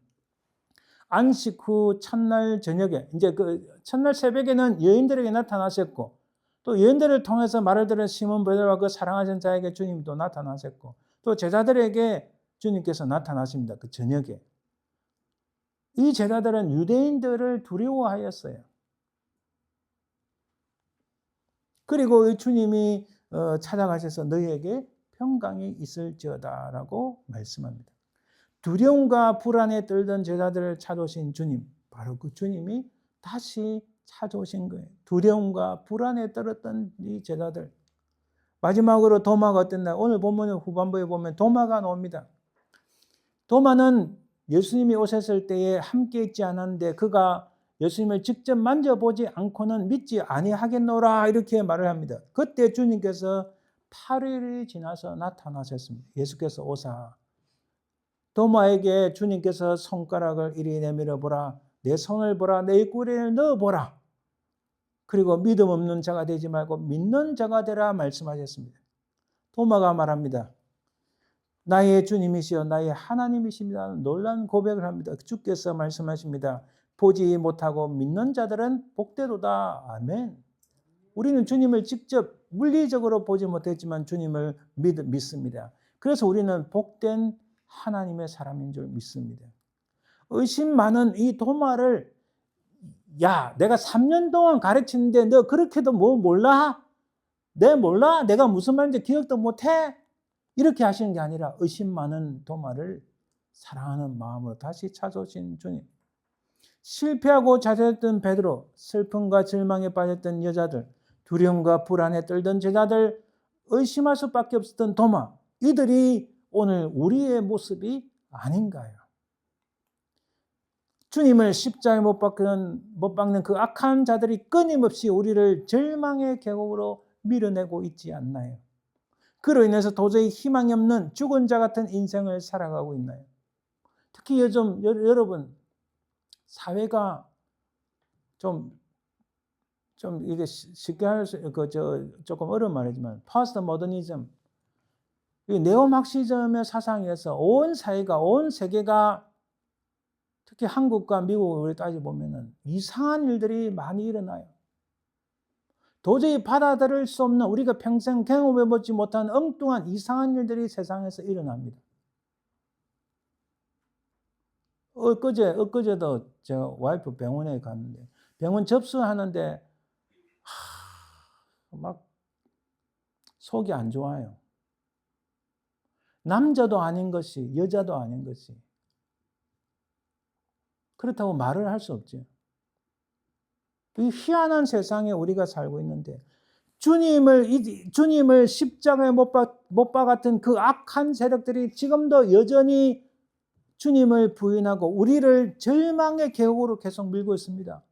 안식 후 첫날 저녁에 이제 그 첫날 새벽에는 여인들에게 나타나셨고 또 여인들을 통해서 말을 들은 시몬 베드로와 그 사랑하신 자에게 주님이 또 나타나셨고 또 제자들에게 주님께서 나타나십니다. 그 저녁에. 이 제자들은 유대인들을 두려워하였어요. 그리고 이 주님이 찾아가셔서 너희에게 평강이 있을지어다라고 말씀합니다. 두려움과 불안에 떨던 제자들을 찾아오신 주님, 바로 그 주님이 다시 찾아오신 거예요. 두려움과 불안에 떨었던 이 제자들. 마지막으로 도마가 어땠나요? 오늘 본문 후반부에 보면 도마가 나옵니다. 도마는 예수님이 오셨을 때에 함께 있지 않았는데 그가 예수님을 직접 만져보지 않고는 믿지 아니하겠노라 이렇게 말을 합니다. 그때 주님께서 8일이 지나서 나타나셨습니다. 예수께서 오사 도마에게 주님께서 손가락을 이리 내밀어 보라, 내 손을 보라, 내 입구리를 넣어보라. 그리고 믿음 없는 자가 되지 말고 믿는 자가 되라 말씀하셨습니다. 도마가 말합니다. 나의 주님이시여 나의 하나님이십니다. 놀라운 고백을 합니다. 주께서 말씀하십니다. 보지 못하고 믿는 자들은 복되도다. 아멘. 우리는 주님을 직접 물리적으로 보지 못했지만 주님을 믿습니다. 그래서 우리는 복된 하나님의 사람인 줄 믿습니다. 의심 많은 이 도마를 야, 내가 3년 동안 가르치는데 너 그렇게도 뭐 몰라? 몰라? 내가 무슨 말인지 기억도 못해? 이렇게 하시는 게 아니라 의심 많은 도마를 사랑하는 마음으로 다시 찾아오신 주님. 실패하고 좌절했던 베드로, 슬픔과 절망에 빠졌던 여자들, 두려움과 불안에 떨던 제자들, 의심할 수밖에 없었던 도마, 이들이 오늘 우리의 모습이 아닌가요? 주님을 십자가에 못 박는 그 악한 자들이 끊임없이 우리를 절망의 계곡으로 밀어내고 있지 않나요? 그로 인해서 도저히 희망이 없는 죽은 자 같은 인생을 살아가고 있나요? 특히 요즘 여러분 사회가 좀 이게 쉽게 조금 어려운 말이지만 포스트 모더니즘, 네오막시즘의 사상에서 온 사회가, 온 세계가, 특히 한국과 미국을 따져보면 이상한 일들이 많이 일어나요. 도저히 받아들일 수 없는, 우리가 평생 경험해보지 못한 엉뚱한 이상한 일들이 세상에서 일어납니다. 엊그제도 제가 와이프 병원에 갔는데 병원 접수하는데 막 속이 안 좋아요. 남자도 아닌 것이, 여자도 아닌 것이. 그렇다고 말을 할 수 없죠. 이 희한한 세상에 우리가 살고 있는데 주님을 십자가에 못 박았던 그 악한 세력들이 지금도 여전히 주님을 부인하고 우리를 절망의 계곡으로 계속 밀고 있습니다.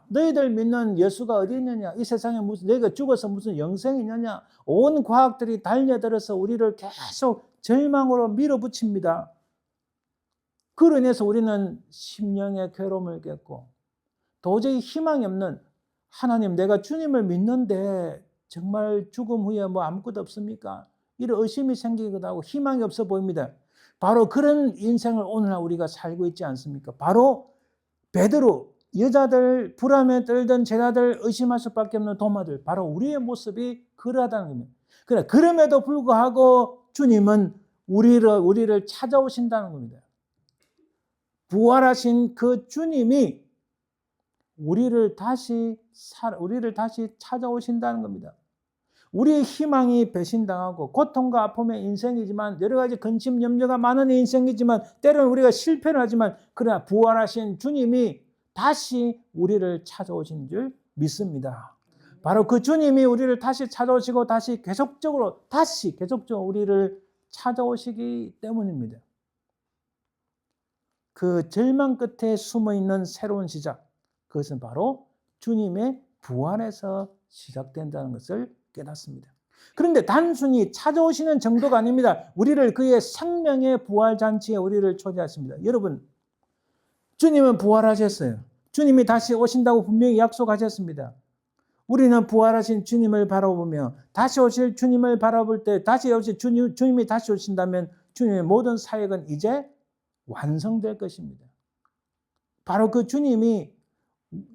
너희들 믿는 예수가 어디 있느냐? 이 세상에 너희가 죽어서 무슨 영생이 있느냐? 온 과학들이 달려들어서 우리를 계속 절망으로 밀어붙입니다. 그로 인해서 우리는 심령의 괴로움을 겪고 도저히 희망이 없는, 하나님, 내가 주님을 믿는데 정말 죽음 후에 뭐 아무것도 없습니까? 이런 의심이 생기기도 하고 희망이 없어 보입니다. 바로 그런 인생을 오늘날 우리가 살고 있지 않습니까? 바로 베드로, 여자들, 불안에 떨던 제자들, 의심할 수밖에 없는 도마들, 바로 우리의 모습이 그러하다는 겁니다. 그럼에도 불구하고 주님은 우리를 찾아오신다는 겁니다. 부활하신 그 주님이 우리를 다시 찾아오신다는 겁니다. 우리의 희망이 배신당하고 고통과 아픔의 인생이지만, 여러 가지 근심 염려가 많은 인생이지만, 때로는 우리가 실패를 하지만, 그러나 부활하신 주님이 다시 우리를 찾아오신 줄 믿습니다. 바로 그 주님이 우리를 다시 찾아오시고 계속적으로 우리를 찾아오시기 때문입니다. 그 절망 끝에 숨어있는 새로운 시작, 그것은 바로 주님의 부활에서 시작된다는 것을 깨닫습니다. 그런데 단순히 찾아오시는 정도가 아닙니다. 우리를 그의 생명의 부활잔치에 우리를 초대하십니다. 여러분, 주님은 부활하셨어요. 주님이 다시 오신다고 분명히 약속하셨습니다. 우리는 부활하신 주님을 바라보며 다시 오실 주님을 바라볼 때, 주님이 다시 오신다면 주님의 모든 사역은 이제 완성될 것입니다. 바로 그 주님이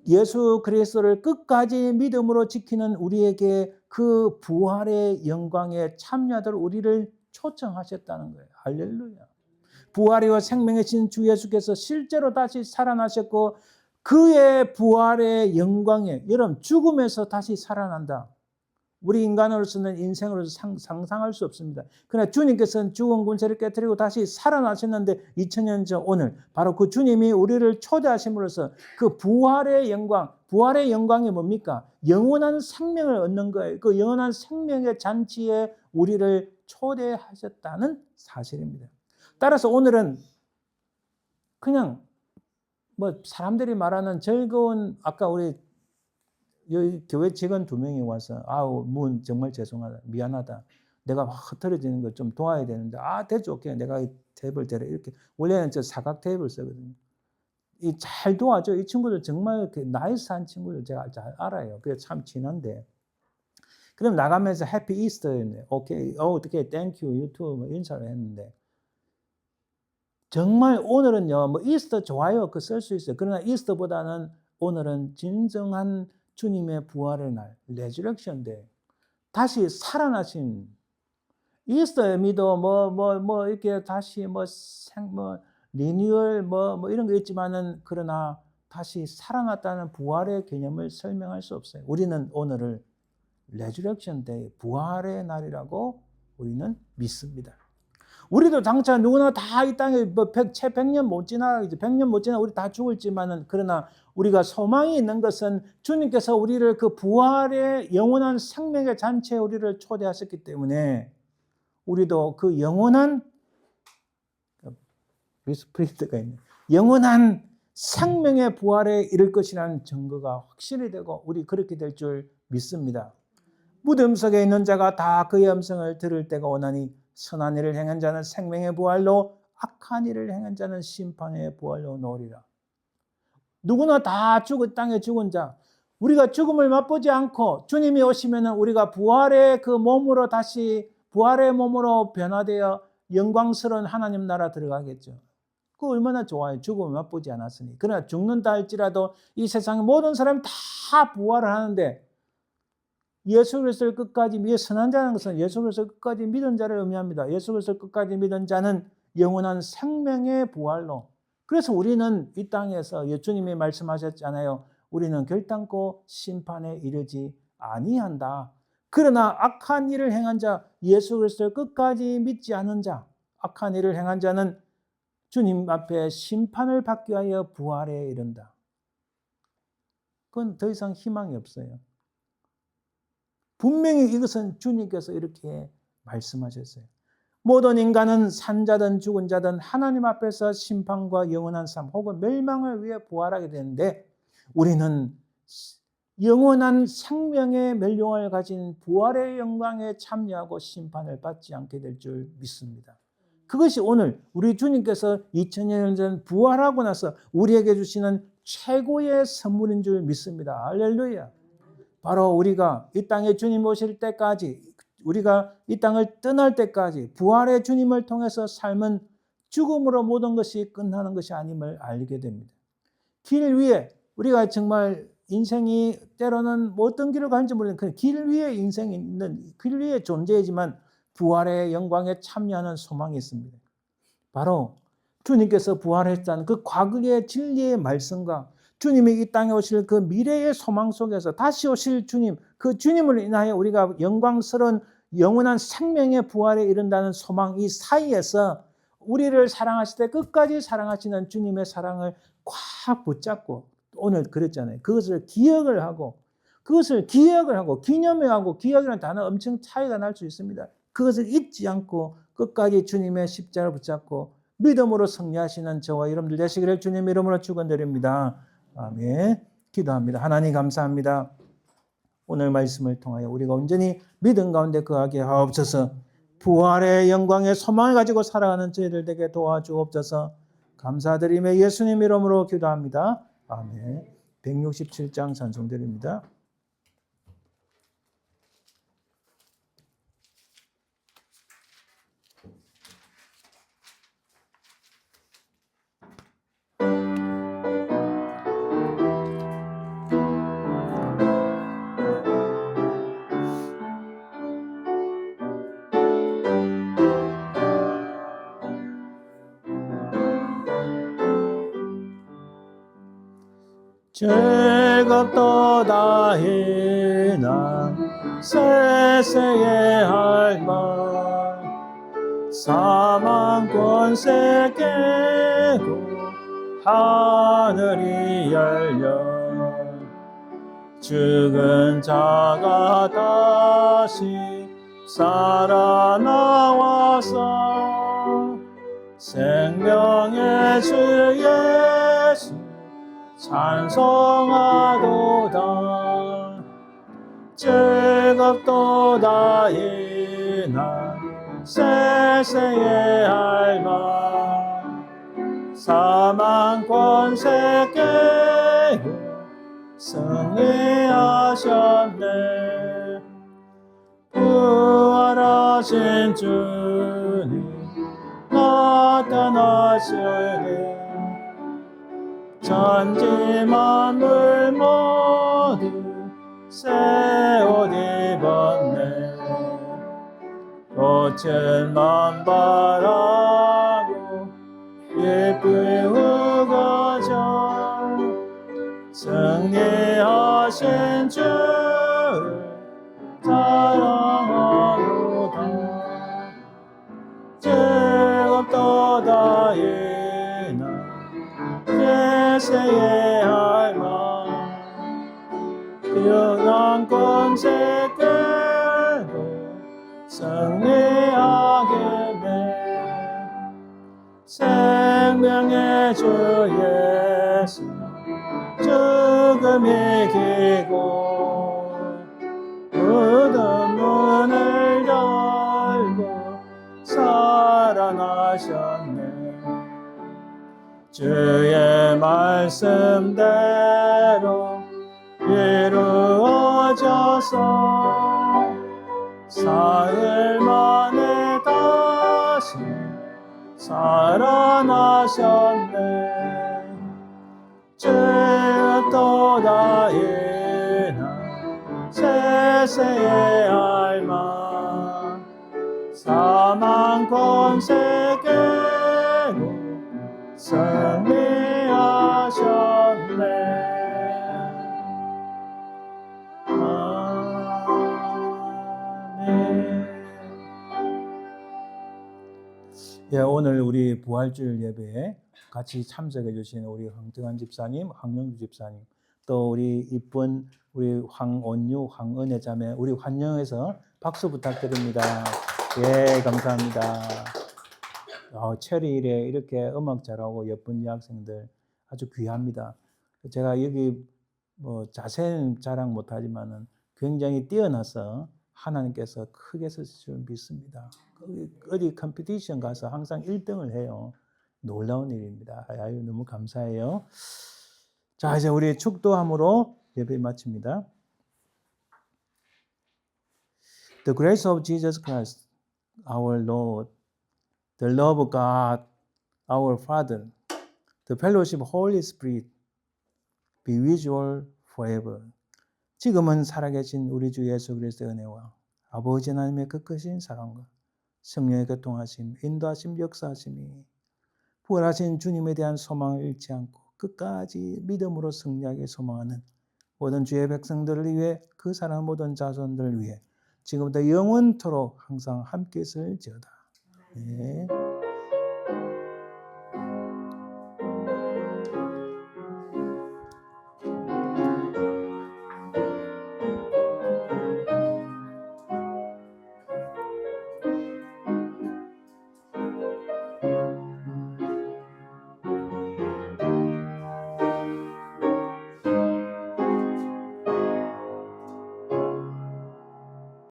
예수 그리스도를 끝까지 믿음으로 지키는 우리에게 그 부활의 영광에 참여하도록 우리를 초청하셨다는 거예요. 할렐루야. 부활이와 생명이신 주 예수께서 실제로 다시 살아나셨고, 그의 부활의 영광에, 여러분, 죽음에서 다시 살아난다. 우리 인간으로서는 인생으로서 상상할 수 없습니다. 그러나 주님께서는 죽은 군세를 깨뜨리고 다시 살아나셨는데 2000년 전 오늘 바로 그 주님이 우리를 초대하심으로써 그 부활의 영광이 뭡니까? 영원한 생명을 얻는 거예요. 그 영원한 생명의 잔치에 우리를 초대하셨다는 사실입니다. 따라서 오늘은 그냥 사람들이 말하는 즐거운, 아까 우리 여기 교회 직원 2명이 와서 정말 죄송하다, 미안하다, 내가 흐트러지는 거 좀 도와야 되는데 됐죠, 오케이, 내가 이 테이블 대래, 이렇게 원래는 저 사각 테이블 쓰거든요. 잘 도와줘. 이 친구들 정말 나이스한 친구들 제가 잘 알아요. 그래서 참 친한데, 그럼 나가면서 해피 이스터였네, 오케이, 어떻게 땡큐 유튜브 인사를 했는데, 정말 오늘은요, 이스터 좋아요, 쓸 수 있어요. 그러나 이스터보다는 오늘은 진정한 주님의 부활의 날, 레저렉션 데이, 다시 살아나신, 이스터의 의미도 이렇게 다시 리뉴얼 이런 거 있지만은, 그러나 다시 살아났다는 부활의 개념을 설명할 수 없어요. 우리는 오늘을 레저렉션 데이, 부활의 날이라고 우리는 믿습니다. 우리도 장차 누구나 다 이 땅에 채 100년 못 지나, 이제 100년 못 지나 우리 다 죽을지만은, 그러나 우리가 소망이 있는 것은 주님께서 우리를 그 부활의 영원한 생명의 잔치에 우리를 초대하셨기 때문에 우리도 그 영원한 스피릿가 있네. 영원한 생명의 부활에 이를 것이라는 증거가 확실히 되고 우리 그렇게 될 줄 믿습니다. 무덤 속에 있는 자가 다 그의 음성을 들을 때가 오나니 선한 일을 행한 자는 생명의 부활로 악한 일을 행한 자는 심판의 부활로 놓으리라. 누구나 다 땅에 죽은 자, 우리가 죽음을 맛보지 않고 주님이 오시면 우리가 부활의 그 몸으로 다시 부활의 몸으로 변화되어 영광스러운 하나님 나라 들어가겠죠. 그 얼마나 좋아요. 죽음을 맛보지 않았으니. 그러나 죽는다 할지라도 이 세상의 모든 사람이 다 부활을 하는데, 예수 그리스도를 끝까지 선한 자는 것은 예수 그리스도를 끝까지 믿은 자를 의미합니다. 예수 그리스도를 끝까지 믿은 자는 영원한 생명의 부활로. 그래서 우리는 이 땅에서 예수님이 말씀하셨잖아요. 우리는 결단코 심판에 이르지 아니한다. 그러나 악한 일을 행한 자, 예수 그리스도를 끝까지 믿지 않은 자, 악한 일을 행한 자는 주님 앞에 심판을 받기 위하여 부활에 이른다. 그건 더 이상 희망이 없어요. 분명히 이것은 주님께서 이렇게 말씀하셨어요. 모든 인간은 산자든 죽은 자든 하나님 앞에서 심판과 영원한 삶 혹은 멸망을 위해 부활하게 되는데, 우리는 영원한 생명의 멸용을 가진 부활의 영광에 참여하고 심판을 받지 않게 될 줄 믿습니다. 그것이 오늘 우리 주님께서 2000년 전 부활하고 나서 우리에게 주시는 최고의 선물인 줄 믿습니다. 할렐루야. 바로 우리가 이 땅에 주님 오실 때까지, 우리가 이 땅을 떠날 때까지 부활의 주님을 통해서 삶은 죽음으로 모든 것이 끝나는 것이 아님을 알게 됩니다. 길 위에 우리가 정말 인생이 때로는 어떤 길을 가는지 모르겠는데 길 위에 인생이 있는, 길 위에 존재이지만 부활의 영광에 참여하는 소망이 있습니다. 바로 주님께서 부활했다는 그 과거의 진리의 말씀과 주님이 이 땅에 오실 그 미래의 소망 속에서 다시 오실 주님, 그 주님을 인하여 우리가 영광스러운 영원한 생명의 부활에 이른다는 소망, 이 사이에서 우리를 사랑하실 때 끝까지 사랑하시는 주님의 사랑을 꽉 붙잡고, 오늘 그랬잖아요. 그것을 기억을 하고 기념하고, 기억이라는 단어 엄청 차이가 날 수 있습니다. 그것을 잊지 않고 끝까지 주님의 십자가를 붙잡고 믿음으로 승리하시는 저와 여러분들 되시기를 주님 이름으로 축원드립니다. 아멘. 기도합니다. 하나님 감사합니다. 오늘 말씀을 통하여 우리가 온전히 믿음 가운데 거하게 하옵소서. 부활의 영광의 소망을 가지고 살아가는 저희들 되게 도와주옵소서. 감사드리며 예수님 이름으로 기도합니다. 아멘. 167장 찬송드립니다. 즐겁도다 이난 세세의 할망 사망 권세 깨고 하늘이 열려 죽은 자가 다시 살아나와서 생명의 주 예수 찬송하도다. 즐겁도다 이날 세세의 할망 사망 권세 깨고 승리하셨네. 부활하신 주님 나타나시네. 천지 만물 모두 새 옷 입었네. 꽃은 만발하고 잎이 우거져 하신 주를 사랑하노다. 즐겁도다 이나 제세의 할망 뛰어난 권세 끌고 승리하게 돼. 생명의 주 예수 죽음 이기고 무덤 문을 열고 살아나셨네. 주의 말씀대로 이루어져서 사흘 만에 다시 살아나셨네. 죄도다 인한 세세의 알마 사망 권세 깨고 승리하셨네. 예, 오늘 우리 부활주일 예배에 같이 참석해 주신 우리 황정환 집사님, 황영주 집사님, 또 우리 이쁜 우리 황온유, 황은혜 자매, 우리 환영해서 박수 부탁드립니다. 예, 감사합니다. 체리일에 이렇게 음악 잘하고 예쁜 여학생들 아주 귀합니다. 제가 여기 뭐 자세는 자랑 못하지만은 굉장히 뛰어나서 하나님께서 크게 쓰실 줄 믿습니다. 어디 컴피티션 가서 항상 1등을 해요. 놀라운 일입니다. 아유, 너무 감사해요. 자, 이제 우리 축도함으로 예배 마칩니다. The grace of Jesus Christ, our Lord, the love of God, our Father, the fellowship of Holy Spirit, be with you all forever. 지금은 살아계신 우리 주 예수 그리스도의 은혜와 아버지 하나님의 그 크신 사랑과 성령의 교통하심, 인도하심, 역사하심이 부활하신 주님에 대한 소망을 잃지 않고 끝까지 믿음으로 승리하게 소망하는 모든 주의 백성들을 위해 그 사랑하는 모든 자손들을 위해 지금부터 영원토록 항상 함께 있을지어다. 네.